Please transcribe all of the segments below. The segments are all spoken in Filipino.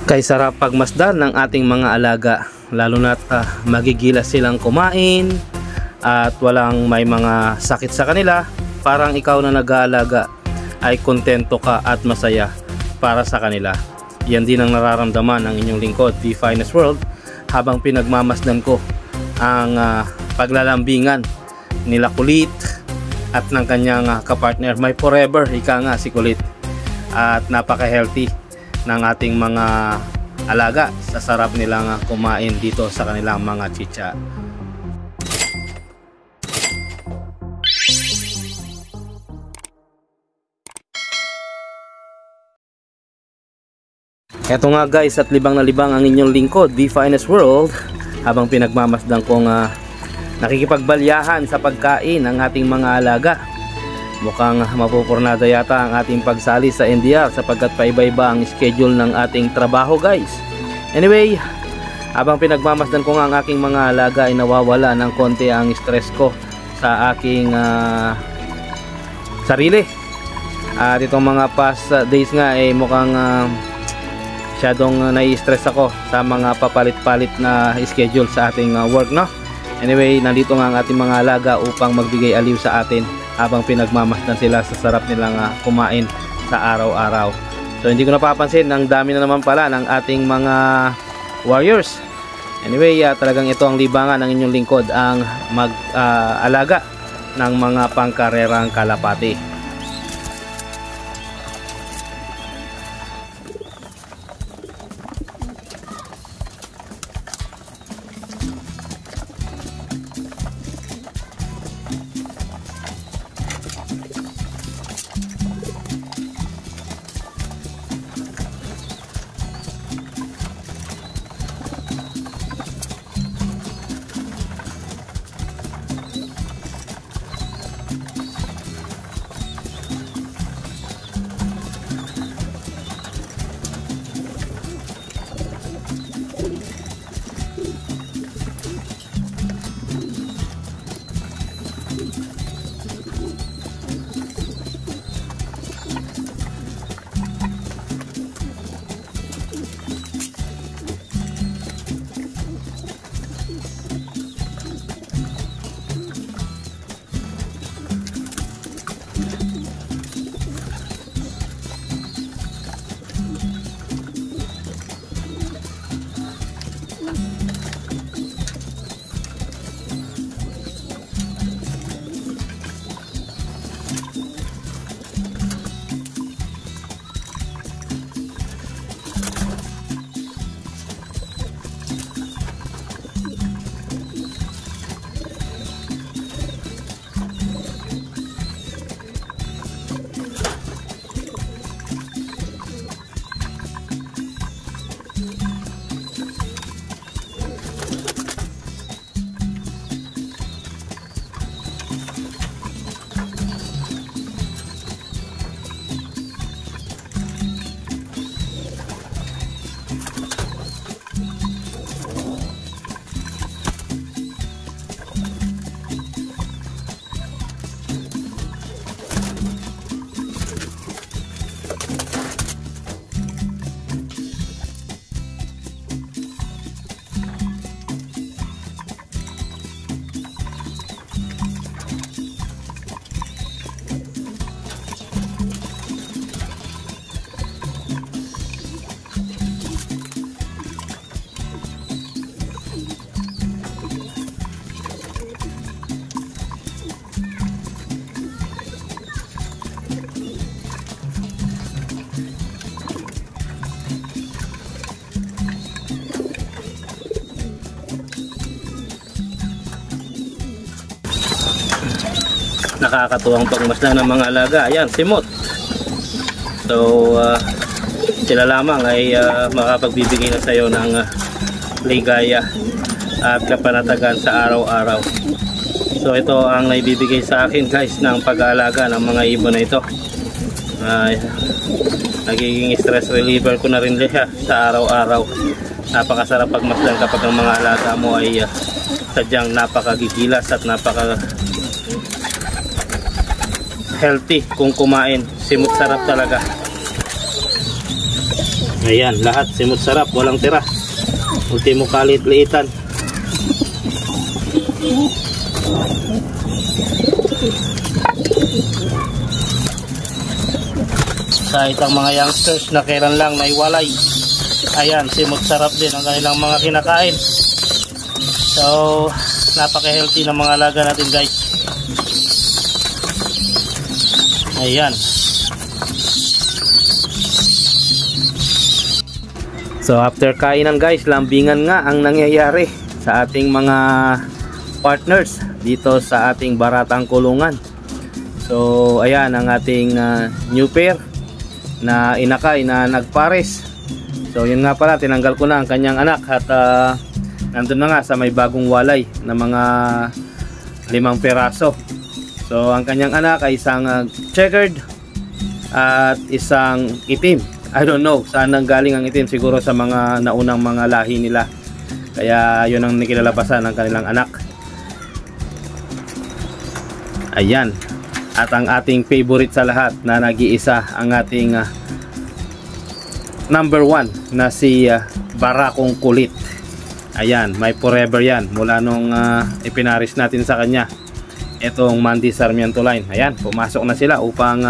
Kay sarap pagmasdan ng ating mga alaga, lalo na't magigilas silang kumain at walang may mga sakit sa kanila. Parang ikaw na nag-aalaga ay kontento ka at masaya para sa kanila. Yan din ang nararamdaman ng inyong lingkod, The Finest World, habang pinagmamasdan ko ang paglalambingan nila Kulit at ng kanyang kapartner, my forever, ika nga si Kulit. At napaka-healthy ng ating mga alaga, sa sarap nilang kumain dito sa kanilang mga chicha. Eto nga guys, at libang na libang ang inyong lingkod, The Finest World, habang pinagmamasdan kong nakikipagbalyahan sa pagkain ng ating mga alaga. Mukhang mapupurnada yata ang ating pagsali sa NDR sapagkat paiba-iba ang schedule ng ating trabaho guys. Anyway, habang pinagmamasdan ko nga ang aking mga alaga ay nawawala ng konti ang stress ko sa aking sarili. At itong mga past days nga ay mukhang masyadong nai-stress ako sa mga papalit-palit na schedule sa ating work, no? Anyway, nandito nga ang ating mga alaga upang magbigay aliw sa atin habang pinagmamasdan sila sa sarap nilang kumain sa araw-araw. So hindi ko napapansin, ang dami na naman pala ng ating mga warriors. Anyway, talagang ito ang libangan ng inyong lingkod, ang mag-alaga ng mga pangkarerang kalapati. Nakakatuwang pagmasdan ng mga alaga. Ayan, simot. So sila lamang ay makapagbibigay na sa iyo ng ligaya at kapanatagan sa araw-araw. So ito ang naibibigay sa akin guys ng pag-aalaga ng mga ibon na ito. Nagiging stress reliever ko na rin siya sa araw-araw. Napakasarap pagmasdan kapag ang mga alaga mo ay sadyang napakagigilas at napaka healthy kung kumain. Simut sarap talaga. Ayan, lahat simot sarap, walang tira. Ultimo kalit-liitan. Kahit ang mga youngsters na kailan lang naiwalay, ayan, simot sarap din ang kanilang mga kinakain. So, napaka-healthy ng mga alaga natin, guys. Ayan. So, after kainan, guys, lambingan nga ang nangyayari sa ating mga partners dito sa ating baratang kulungan. So, ayan ang ating new pair na inakay na nagpares. So, yun nga pala, tinanggal ko na ang kanyang anak at nandun na nga sa may bagong walay na mga 5 peraso. So, ang kanyang anak ay isang checkered at isang itim. I don't know saan nang galing ang itim, siguro sa mga naunang mga lahi nila. Kaya yun ang nikilalabasan ng kanilang anak. Ayan. At ang ating favorite sa lahat na nag-iisa, ang ating number 1 na si Barakong Kulit. Ayan, may forever yan mula nung ipinaris natin sa kanya itong Mandy Sarmiento line. Ayan, pumasok na sila upang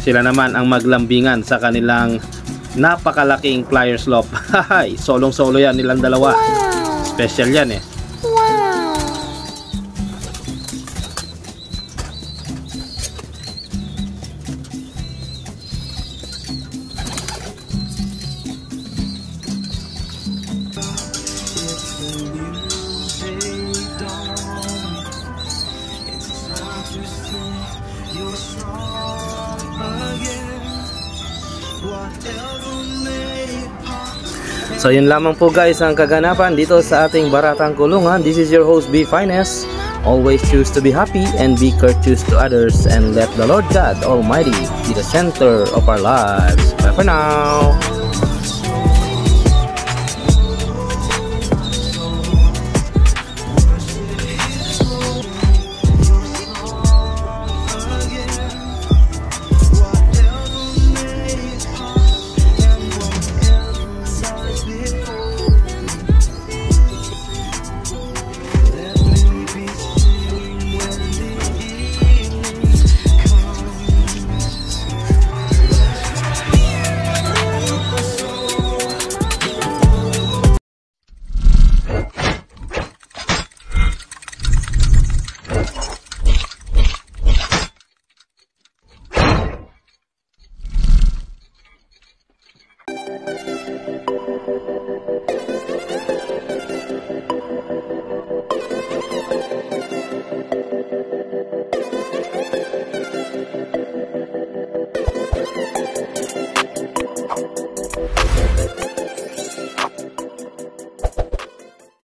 sila naman ang maglambingan sa kanilang napakalaking flyer slope. Solong solo yan nilang dalawa. Special yan eh. So yun lamang po guys ang kaganapan dito sa ating baratang kulungan. This is your host B Finest. Always choose to be happy and be courteous to others, and let the Lord God Almighty be the center of our lives. Bye for now. Oh.